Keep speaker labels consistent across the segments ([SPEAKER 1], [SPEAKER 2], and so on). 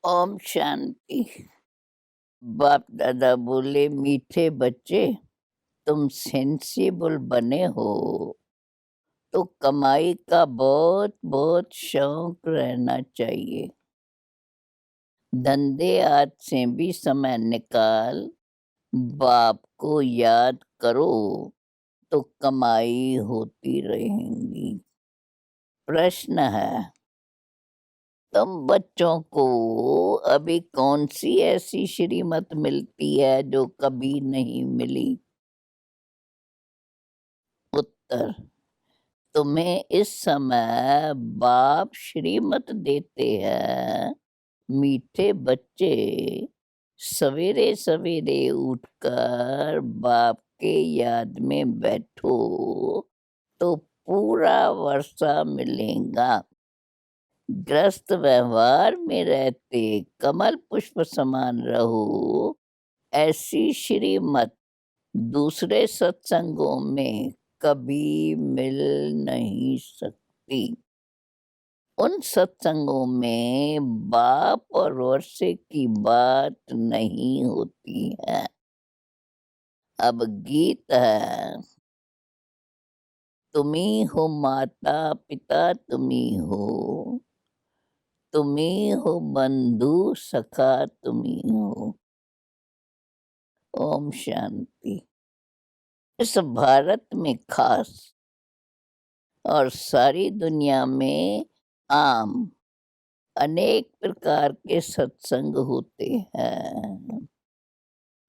[SPEAKER 1] ओम शांति। बाप दादा बोले, मीठे बच्चे, तुम सेंसिबल बने हो तो कमाई का बहुत बहुत शौक रहना चाहिए। धंधे आज से भी समय निकाल बाप को याद करो तो कमाई होती रहेंगी। प्रश्न है, तुम बच्चों को अभी कौन सी ऐसी श्रीमत मिलती है जो कभी नहीं मिली? उत्तर, तुम्हें इस समय बाप श्रीमत देते हैं। मीठे बच्चे, सवेरे सवेरे उठकर बाप के याद में बैठो तो पूरा वर्षा मिलेगा। ग्रस्त व्यवहार में रहते कमल पुष्प समान रहो, ऐसी श्रीमत दूसरे सत्संगों में कभी मिल नहीं सकती। उन सत्संगों में बाप और वर्षे की बात नहीं होती है। अब गीत है, तुम्ही हो माता पिता, तुम्ही हो, तुम्ही हो बंधु सखा, तुम्ही हो। ओम शांति। इस भारत में खास और सारी दुनिया में आम अनेक प्रकार के सत्संग होते हैं।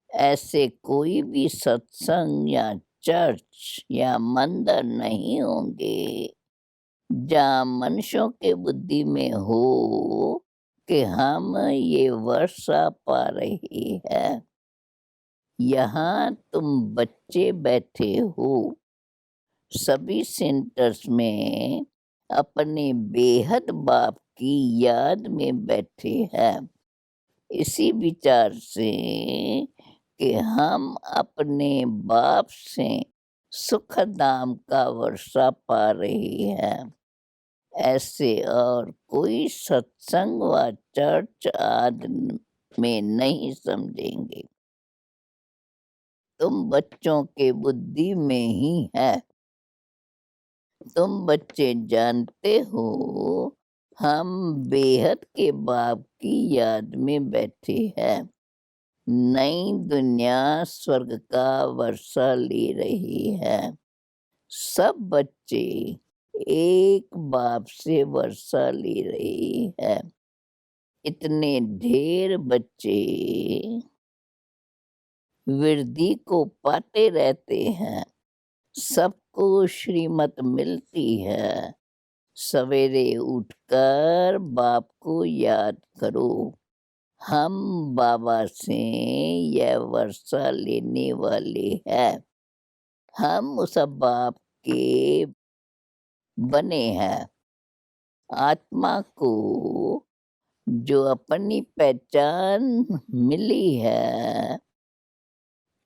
[SPEAKER 1] ऐसे कोई भी सत्संग या चर्च या मंदिर नहीं होंगे जहाँ मनुष्यों के बुद्धि में हो कि हम ये वर्षा पा रहे हैं। यहाँ तुम बच्चे बैठे हो, सभी सेंटर्स में अपने बेहद बाप की याद में बैठे हैं। इसी विचार से कि हम अपने बाप से सुख धाम का वर्षा पा रहे हैं। ऐसे और कोई सत्संग व चर्च आदि में नहीं समझेंगे। तुम बच्चों के बुद्धि में ही है। तुम बच्चे जानते हो, हम बेहद के बाप की याद में बैठे हैं। नई दुनिया स्वर्ग का वर्षा ले रही है। सब बच्चे एक बाप से वर्षा ले रहे हैं। इतने ढेर बच्चे वृद्धि को पाते रहते हैं। सबको श्रीमत मिलती है। सवेरे उठकर बाप को याद करो। हम बाबा से यह वर्षा लेने वाले हैं। हम उस बाप के बने हैं। आत्मा को जो अपनी पहचान मिली है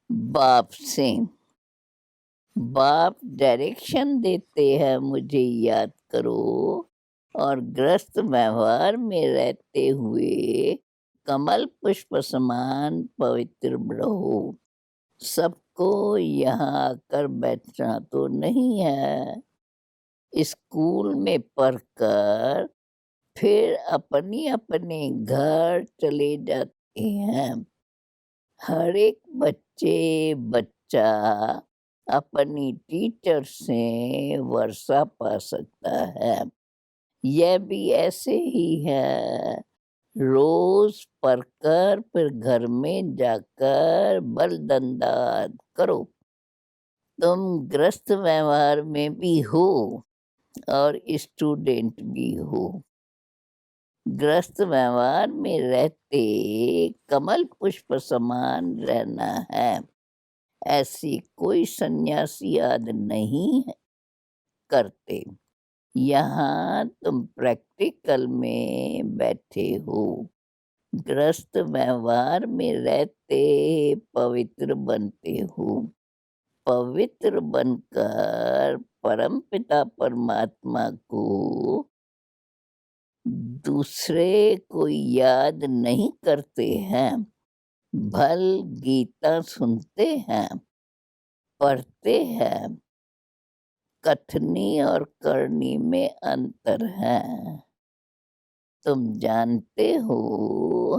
[SPEAKER 1] बाप से, बाप डायरेक्शन देते हैं, मुझे याद करो और ग्रस्त व्यवहार में रहते हुए कमल पुष्प समान पवित्र रहो। सबको यहाँ आकर बैठना तो नहीं है। स्कूल में पढ़कर फिर अपनी अपने घर चले जाते हैं। हर एक बच्चा अपनी टीचर से वर्षा पा सकता है। यह भी ऐसे ही है। रोज पढ़कर फिर घर में जाकर बलदंडाद करो। तुम ग्रस्त व्यवहार में भी हो और स्टूडेंट भी हो। ग्रस्त व्यवहार में रहते कमल पुष्प समान रहना है। ऐसी कोई सन्यासी आदि नहीं करते। यहाँ तुम प्रैक्टिकल में बैठे हो। ग्रस्त व्यवहार में रहते पवित्र बनते हो। पवित्र बनकर परमपिता परमात्मा को दूसरे को याद नहीं करते हैं, भल गीता सुनते हैं, पढ़ते हैं, कथनी और करनी में अंतर है। तुम जानते हो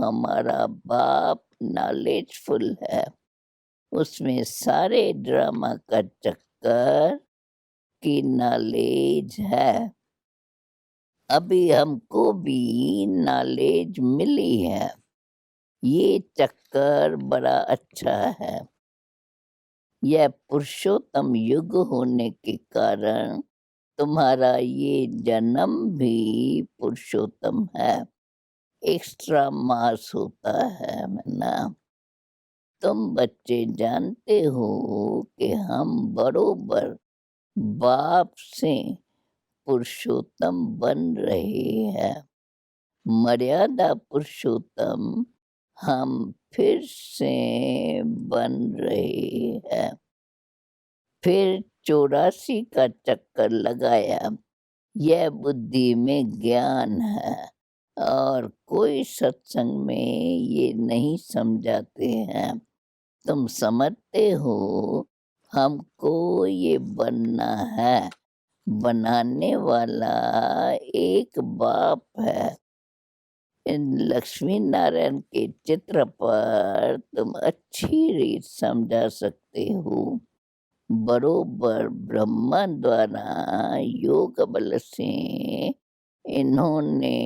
[SPEAKER 1] हमारा बाप नॉलेजफुल है, उसमें सारे ड्रामा का चक्कर की नॉलेज है। अभी हमको भी नॉलेज मिली है, ये चक्कर बड़ा अच्छा है। यह पुरुषोत्तम युग होने के कारण तुम्हारा ये जन्म भी पुरुषोत्तम है, एक्स्ट्रा मास होता है ना। तुम बच्चे जानते हो कि हम बरोबर बाप से पुरुषोत्तम बन रहे हैं। मर्यादा पुरुषोत्तम हम फिर से बन रहे हैं। फिर 84 का चक्कर लगाया। यह बुद्धि में ज्ञान है और कोई सत्संग में ये नहीं समझाते हैं। तुम समझते हो हमको ये बनना है, बनाने वाला एक बाप है। इन लक्ष्मी नारायण के चित्र पर तुम अच्छी रीत समझा सकते हो। बरोबर ब्रह्मा द्वारा योग बल से इन्होंने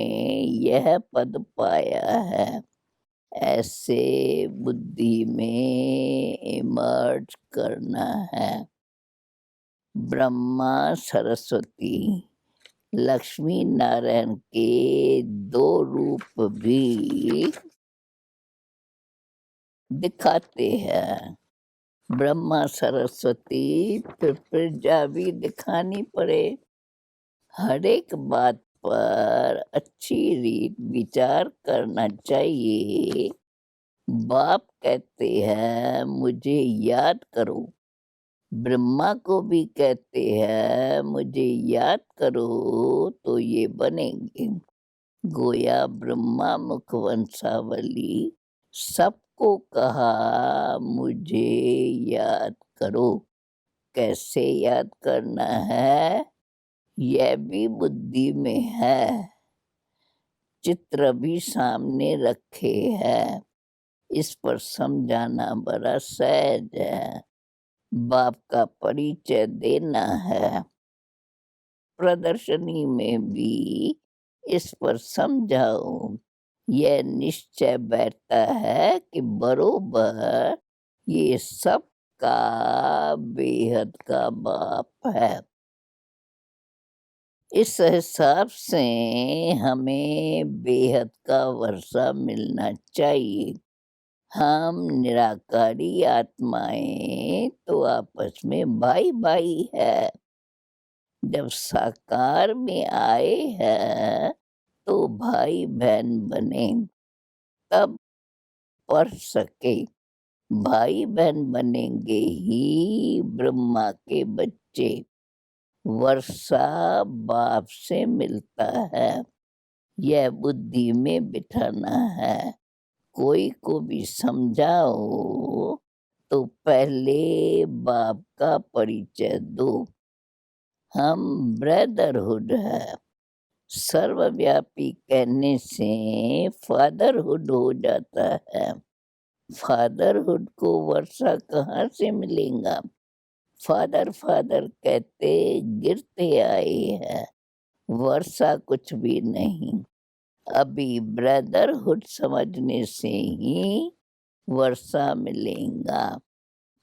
[SPEAKER 1] यह पद पाया है। ऐसे बुद्धि में इमर्ज करना है। ब्रह्मा सरस्वती लक्ष्मी नारायण के 2 रूप भी दिखाते हैं। ब्रह्मा सरस्वती फिर प्रजा भी दिखानी पड़े। हर एक बात पर अच्छी रीत विचार करना चाहिए। बाप कहते हैं मुझे याद करो, ब्रह्मा को भी कहते हैं मुझे याद करो तो ये बनेंगे। गोया ब्रह्मा मुख वंशावली सबको कहा मुझे याद करो। कैसे याद करना है यह भी बुद्धि में है। चित्र भी सामने रखे हैं, इस पर समझाना बड़ा सहज है। बाप का परिचय देना है। प्रदर्शनी में भी इस पर समझाओ। यह निश्चय बैठता है कि बरोबर ये सब का बेहद का बाप है। इस हिसाब से हमें बेहद का वर्षा मिलना चाहिए। हम निराकारी आत्माएं तो आपस में भाई भाई है। जब साकार में आए हैं तो भाई बहन बने, तब पढ़ सके। भाई बहन बनेंगे ही ब्रह्मा के बच्चे। वर्षा बाप से मिलता है, यह बुद्धि में बिठाना है। कोई को भी समझाओ तो पहले बाप का परिचय दो। हम ब्रदरहुड है। सर्वव्यापी कहने से फादरहुड हो जाता है। फादरहुड को वर्षा कहाँ से मिलेगा? फादर फादर कहते गिरते आए हैं, वर्षा कुछ भी नहीं। अभी ब्रदरहुड समझने से ही वर्षा मिलेगा।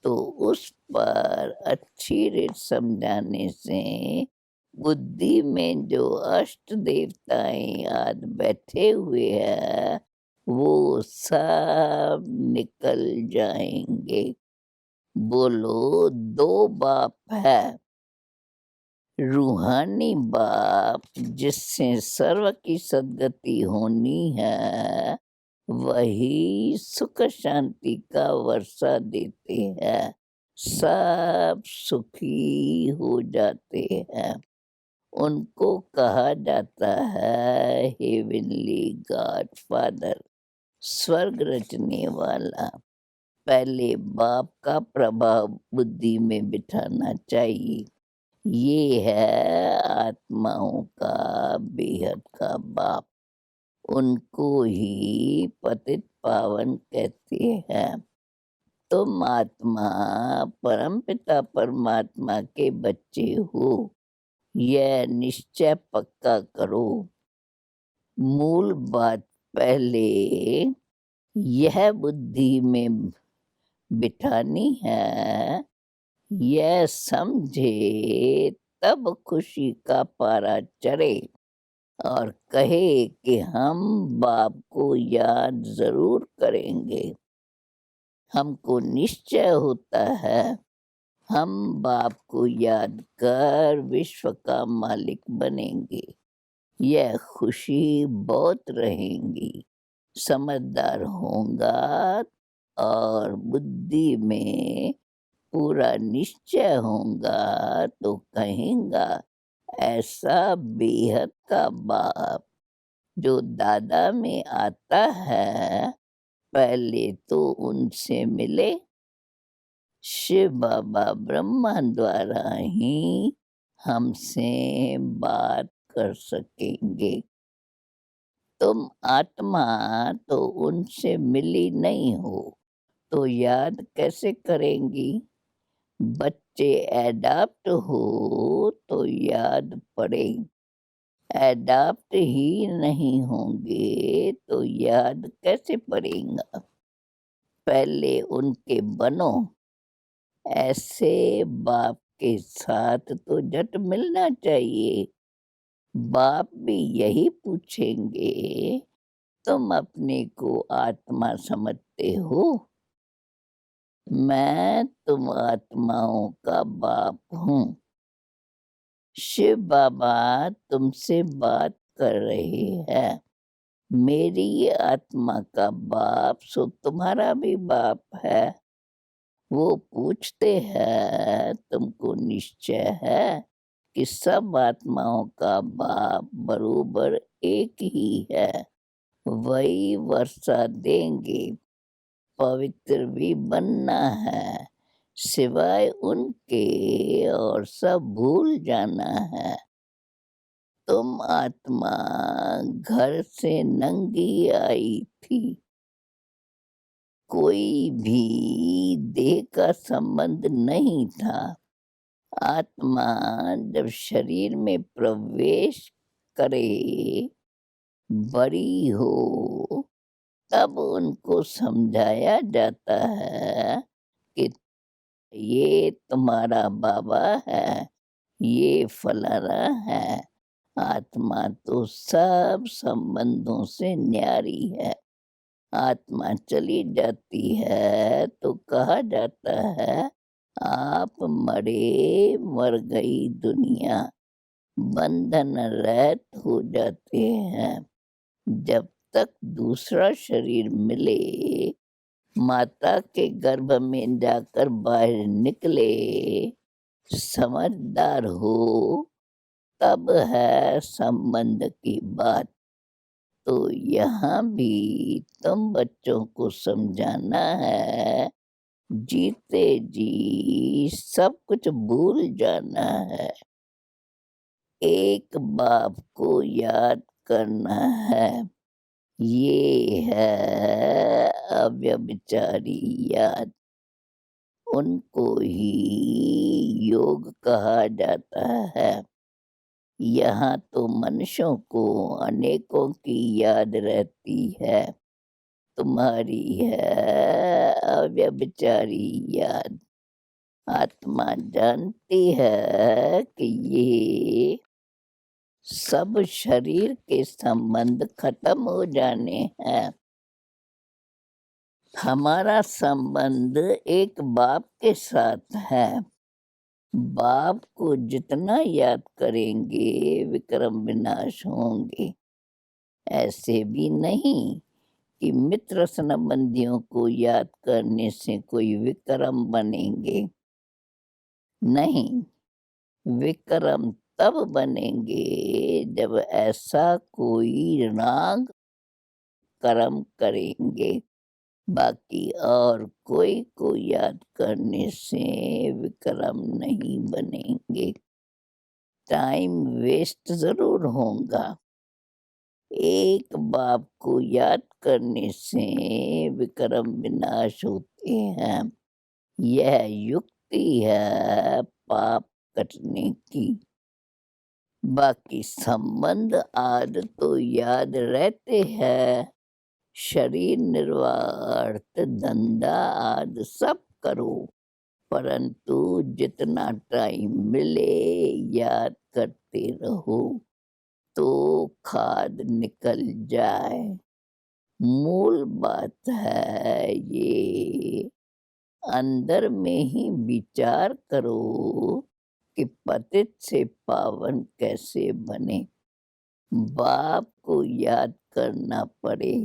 [SPEAKER 1] तो उस पर अच्छी रीत समझाने से बुद्धि में जो अष्ट देवताएं आज बैठे हुए हैं वो सब निकल जाएंगे। बोलो 2 बाप है। रूहानी बाप जिससे सर्व की सद्गति होनी है, वही सुख शांति का वर्षा देते हैं। सब सुखी हो जाते हैं। उनको कहा जाता है हेवनली गॉडफादर, स्वर्ग रचने वाला। पहले बाप का प्रभाव बुद्धि में बिठाना चाहिए। ये है आत्माओं का बेहद का बाप। उनको ही पतित पावन कहते हैं। तुम आत्मा परमपिता परमात्मा के बच्चे हो, यह निश्चय पक्का करो। मूल बात पहले यह बुद्धि में बिठानी है, यह समझे तब खुशी का पारा चढ़े और कहे कि हम बाप को याद जरूर करेंगे। हमको निश्चय होता है हम बाप को याद कर विश्व का मालिक बनेंगे। यह खुशी बहुत रहेंगी। समझदार होगा और बुद्धि में पूरा निश्चय होगा तो कहेगा ऐसा बेहद का बाप जो दादा में आता है, पहले तो उनसे मिले। शिव बाबा ब्रह्मा द्वारा ही हमसे बात कर सकेंगे। तुम आत्मा तो उनसे मिली नहीं हो, तो याद कैसे करेंगी? बच्चे एडाप्ट हो तो याद पड़े, एडाप्ट ही नहीं होंगे तो याद कैसे पड़ेगा? पहले उनके बनो। ऐसे बाप के साथ तो झट मिलना चाहिए। बाप भी यही पूछेंगे, तुम अपने को आत्मा समझते हो? मैं तुम आत्माओं का बाप हूँ। शिव बाबा तुमसे बात कर रहे हैं। मेरी आत्मा का बाप सो तुम्हारा भी बाप है। वो पूछते हैं तुमको निश्चय है कि सब आत्माओं का बाप बरोबर एक ही है। वही वर्षा देंगे। पवित्र भी बनना है, सिवाय उनके और सब भूल जाना है। तुम आत्मा घर से नंगी आई थी। कोई भी देह का संबंध नहीं था। आत्मा जब शरीर में प्रवेश करे, बड़ी हो, तब उनको समझाया जाता है कि ये तुम्हारा बाबा है, ये फलाना है। आत्मा तो सब संबंधों से न्यारी है। आत्मा चली जाती है तो कहा जाता है आप मरे, मर गई दुनिया। बंधन रहित हो जाते हैं। जब तक दूसरा शरीर मिले, माता के गर्भ में जाकर बाहर निकले, समझदार हो, तब है संबंध की बात। तो यहाँ भी तुम बच्चों को समझाना है, जीते जी सब कुछ भूल जाना है। एक बाप को याद करना है। ये है अव्यभिचारी याद। उनको ही योग कहा जाता है। यहाँ तो मनुष्यों को अनेकों की याद रहती है। तुम्हारी है अव्यभिचारी याद। आत्मा जानती है कि ये सब शरीर के संबंध खत्म हो जाने हैं। हमारा संबंध एक बाप के साथ है। बाप को जितना याद करेंगे विक्रम विनाश होंगे। ऐसे भी नहीं कि मित्र संबंधियों को याद करने से कोई विक्रम बनेंगे। नहीं, विक्रम तब बनेंगे जब ऐसा कोई ऋणांग कर्म करेंगे। बाकी और कोई को याद करने से विक्रम नहीं बनेंगे। टाइम वेस्ट ज़रूर होगा। एक बाप को याद करने से विक्रम विनाश होते हैं। यह युक्ति है पाप कटने की। बाकी संबंध आदि तो याद रहते हैं। शरीर निर्वाह धंधा आदि सब करो, परंतु जितना टाइम मिले याद करते रहो तो खाद निकल जाए। मूल बात है ये। अंदर में ही विचार करो कि पतित से पावन कैसे बने। बाप को याद करना पड़े।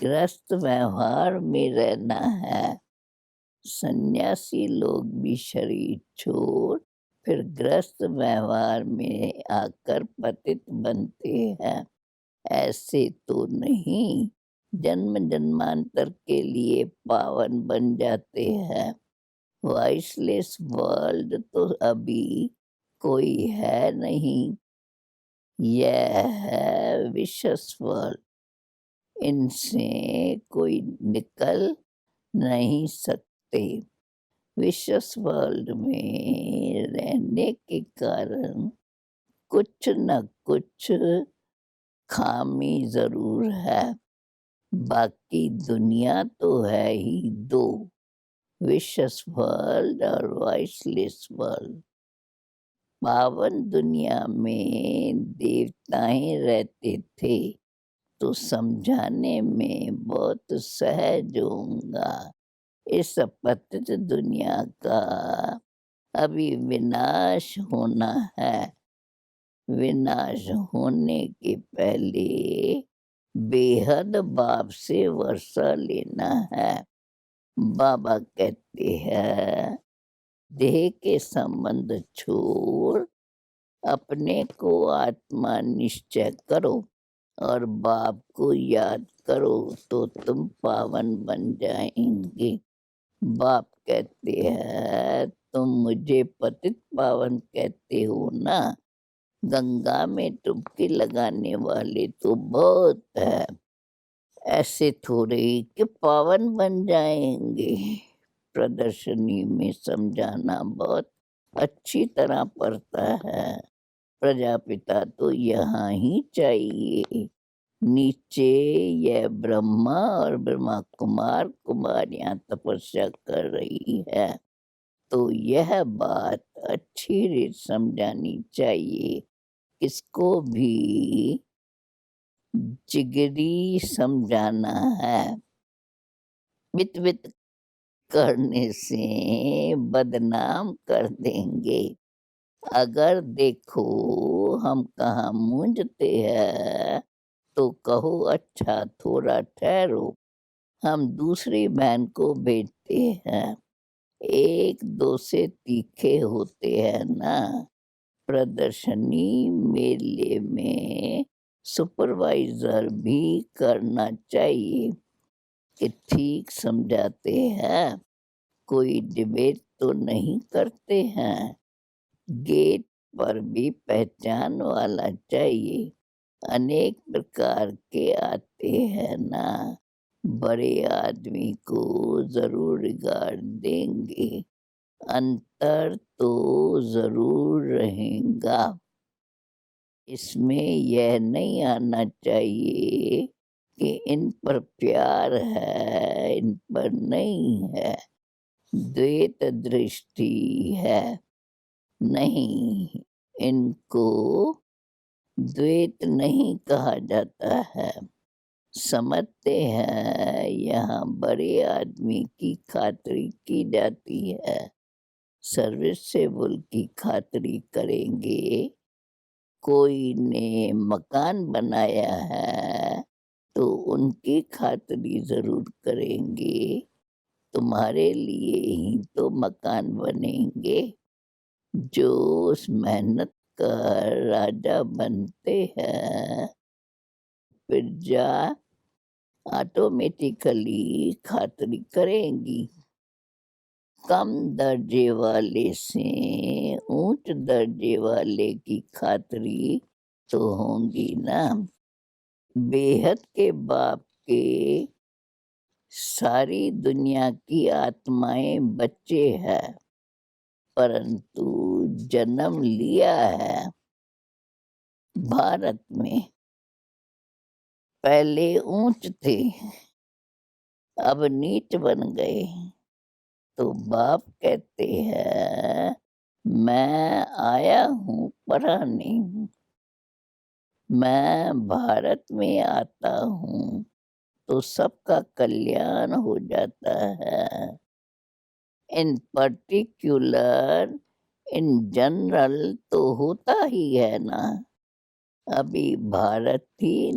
[SPEAKER 1] गृहस्थ व्यवहार में रहना है। सन्यासी लोग भी शरीर छोड़ फिर गृहस्थ व्यवहार में आकर पतित बनते हैं। ऐसे तो नहीं जन्म जन्मांतर के लिए पावन बन जाते हैं। वॉइसलेस वर्ल्ड तो अभी कोई है नहीं। यह है विशेष वर्ल्ड। इनसे कोई निकल नहीं सकते। विशेष वर्ल्ड में रहने के कारण कुछ न कुछ खामी ज़रूर है। बाकी दुनिया तो है ही दो, विशेष वर्ल्ड और वॉइसलेस वर्ल्ड। पावन दुनिया में देवताएं रहते थे तो समझाने में बहुत सहज होऊंगा। इस पतित दुनिया का अभी विनाश होना है। विनाश होने के पहले बेहद बाप से वर्षा लेना है। बाबा कहते हैं देह के संबंध छोड़ अपने को आत्मा निश्चय करो और बाप को याद करो तो तुम पावन बन जाएंगे। बाप कहते हैं तुम मुझे पतित पावन कहते हो ना। गंगा में डुबकी लगाने वाले तो बहुत है। ऐसे थोड़े ही कि पावन बन जाएंगे। प्रदर्शनी में समझाना बहुत अच्छी तरह पड़ता है। प्रजापिता तो यहाँ ही चाहिए। नीचे यह ब्रह्मा और ब्रह्मा कुमार कुमारियां तपस्या कर रही है तो यह बात अच्छी रीत समझानी चाहिए। किसको भी जिगरी समझाना है। वित वित करने से बदनाम कर देंगे। अगर देखो हम कहाँ मूंझते हैं तो कहो अच्छा थोड़ा ठहरो। हम दूसरी बहन को भेजते हैं। एक दो से तीखे होते हैं ना। प्रदर्शनी मेले में सुपरवाइजर भी करना चाहिए कि ठीक समझाते हैं। कोई डिबेट तो नहीं करते हैं। गेट पर भी पहचान वाला चाहिए। अनेक प्रकार के आते हैं ना। बड़े आदमी को ज़रूर रिगार्ड देंगे। अंतर तो ज़रूर रहेगा। इसमें यह नहीं आना चाहिए कि इन पर प्यार है इन पर नहीं है। द्वैत दृष्टि है। नहीं, इनको द्वैत नहीं कहा जाता है। समझते हैं यहाँ बड़े आदमी की खातिरी की जाती है। सर्विसेबल की खातिरी करेंगे। कोई ने मकान बनाया है तो उनकी खातिरी ज़रूर करेंगे। तुम्हारे लिए ही तो मकान बनेंगे। जो उस मेहनत कर राजा बनते हैं, प्रजा ऑटोमेटिकली खातिरी करेंगी। कम दर्जे वाले से ऊंच दर्जे वाले की खातिरी तो होंगी ना। बेहद के बाप के सारी दुनिया की आत्माएं बच्चे हैं, परंतु जन्म लिया है भारत में। पहले ऊंच थे, अब नीच बन गए। तो बाप कहते हैं मैं आया हूँ पढ़ाने, मैं भारत में आता हूँ तो सबका कल्याण हो जाता है। इन पर्टिकुलर, इन जनरल तो होता ही है ना। अभी भारत ही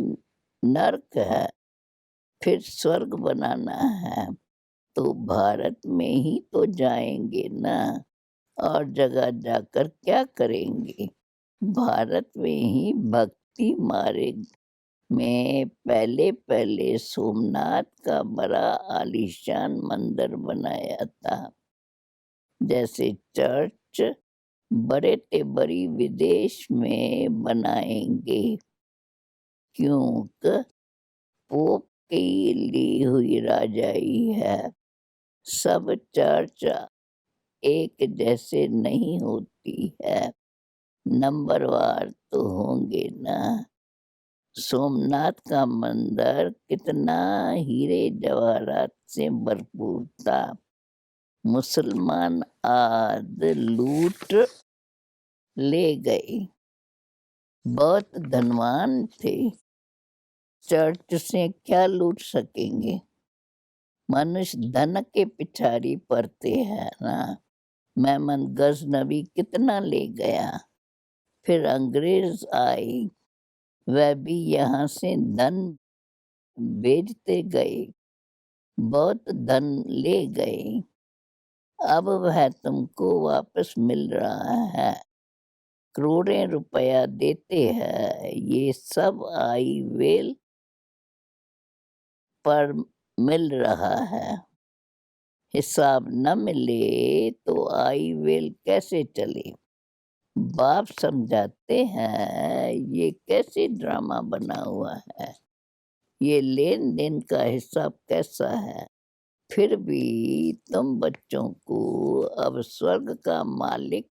[SPEAKER 1] नर्क है, फिर स्वर्ग बनाना है तो भारत में ही तो जाएंगे ना। और जगह जाकर क्या करेंगे? भारत में ही भक्ति मार्ग में पहले पहले सोमनाथ का बड़ा आलीशान मंदिर बनाया था। जैसे चर्च बड़े ते बड़ी विदेश में बनाएंगे, क्योंकि पोप की ली हुई राजाई है। सब चर्च एक जैसे नहीं होती है, नंबरवार तो होंगे ना। सोमनाथ का मंदिर कितना हीरे जवाहरात से भरपूर था। मुसलमान आद लूट ले गए, बहुत धनवान थे, चर्च से क्या लूट सकेंगे? मनुष्य धन के पिछाड़ी पड़ते हैं ना। मेमन गजनबी कितना ले गया, फिर अंग्रेज आए, वह भी यहाँ से धन बेचते गए, बहुत धन ले गए। अब वह तुमको वापस मिल रहा है, करोड़ों रुपया देते हैं। ये सब आई वेल पर मिल रहा है। हिसाब न मिले तो आई वेल कैसे चले? बाप समझाते हैं ये कैसे ड्रामा बना हुआ है, ये लेन देन का हिसाब कैसा है। फिर भी तुम बच्चों को अब स्वर्ग का मालिक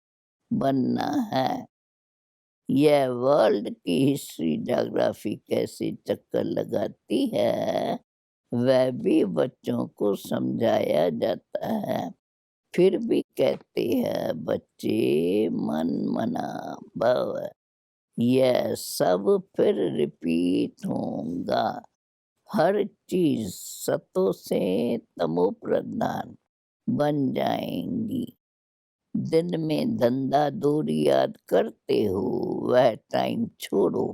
[SPEAKER 1] बनना है। यह वर्ल्ड की हिस्ट्री ज्योग्राफी कैसे चक्कर लगाती है, वह भी बच्चों को समझाया जाता है। फिर भी कहते हैं बच्चे मन मना भव, यह सब फिर रिपीट होगा। हर चीज सतो से तमो प्रधान बन जाएंगी। दिन में धंधा दूरी याद करते हो, वह टाइम छोड़ो।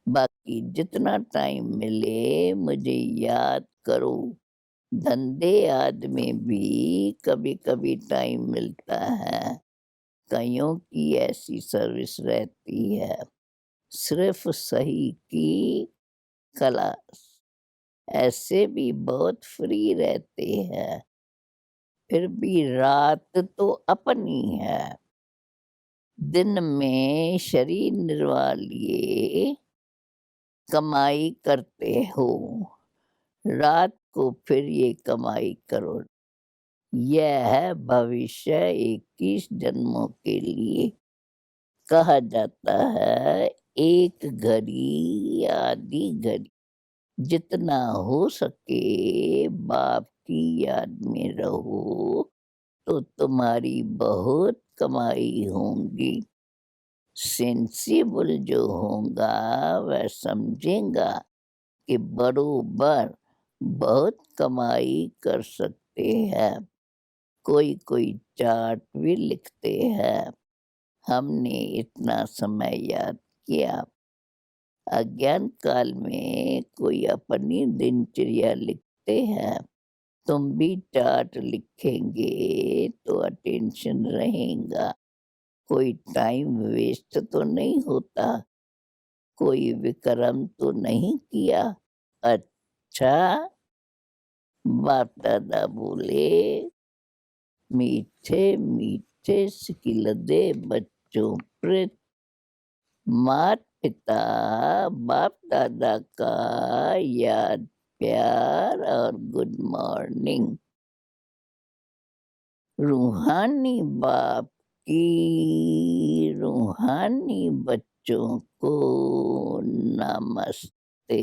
[SPEAKER 1] बाकी जितना टाइम मिले मुझे याद करो। धंधे याद में भी कभी कभी टाइम मिलता है। कईयों की ऐसी सर्विस रहती है, सिर्फ सही की क्लास। ऐसे भी बहुत फ्री रहते हैं, फिर भी रात तो अपनी है। दिन में शरीर निर्वाह लिए कमाई करते हो, रात को फिर ये कमाई करो। यह है भविष्य 21 जन्मों के लिए। कहा जाता है एक घड़ी आधी घड़ी। जितना हो सके बाप की याद में रहो तो तुम्हारी बहुत कमाई होगी। सेंसिबल जो होगा वह समझेगा कि बरोबर बहुत कमाई कर सकते हैं। कोई कोई चार्ट भी लिखते हैं, हमने इतना समय याद किया। अज्ञान काल में कोई अपनी दिनचर्या लिखते हैं, तुम भी चार्ट लिखेंगे तो अटेंशन रहेगा। कोई टाइम वेस्ट तो नहीं होता, कोई विक्रम तो नहीं किया। अच्छा, बाप दादा बोले, मीठे मीठे सिकिलदे बच्चों प्रित, मात पिता बाप दादा का याद प्यार और गुड मॉर्निंग। रूहानी बाप की रूहानी बच्चों को नमस्ते।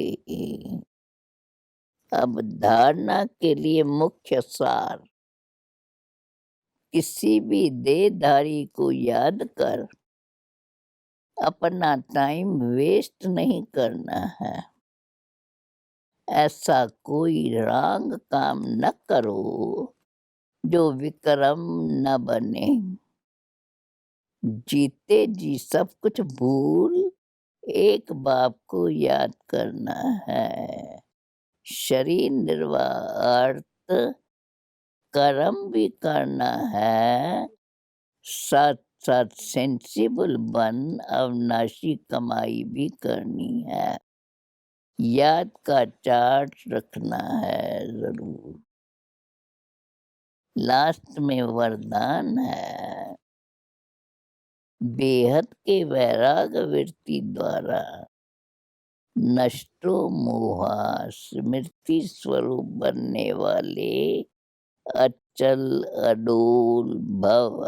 [SPEAKER 1] अब धारणा के लिए मुख्य सार। किसी भी देहधारी को याद कर अपना टाइम वेस्ट नहीं करना है। ऐसा कोई रॉन्ग काम न करो जो विक्रम न बने। जीते जी सब कुछ भूल एक बाप को याद करना है। शरीर निर्वाह अर्थ कर्म भी करना है, साथ साथ सेंसिबल बन अविनाशी कमाई भी करनी है। याद का चार्ट रखना है जरूर। लास्ट में वरदान है, बेहद के वैराग वृत्ति द्वारा नष्टो मोहा स्मृति स्वरूप बनने वाले अचल अडोल भव।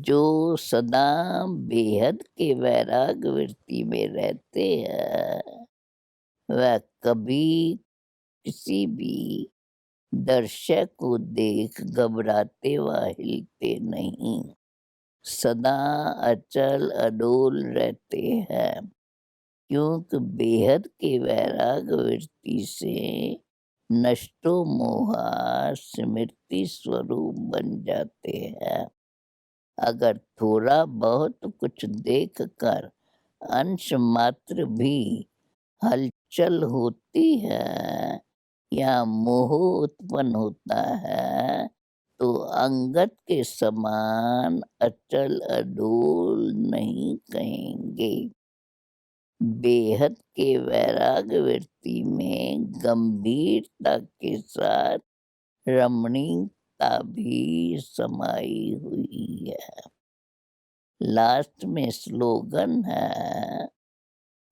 [SPEAKER 1] जो सदा बेहद के वैराग वृत्ति में रहते हैं वह कभी किसी भी दर्शक को देख घबराते व हिलते नहीं, सदा अचल अडोल रहते हैं, क्योंकि बेहद के वैराग वृत्ति से नष्टो मोहा स्मृति स्वरूप बन जाते हैं। अगर थोड़ा बहुत कुछ देख कर अंश मात्र भी हलचल होती है या मोह उत्पन्न होता है तो अंगत के समान अचल अडोल नहीं कहेंगे। बेहद के वैराग वृत्ति में गंभीरता के साथ रमणीयता भी समाई हुई है। लास्ट में स्लोगन है,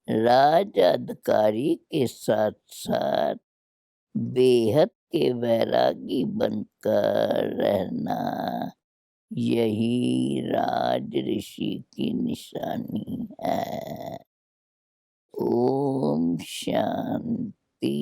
[SPEAKER 1] राज अधिकारी के साथ साथ बेहद के वैरागी बनकर रहना, यही राज ऋषि की निशानी है। ओम शांति।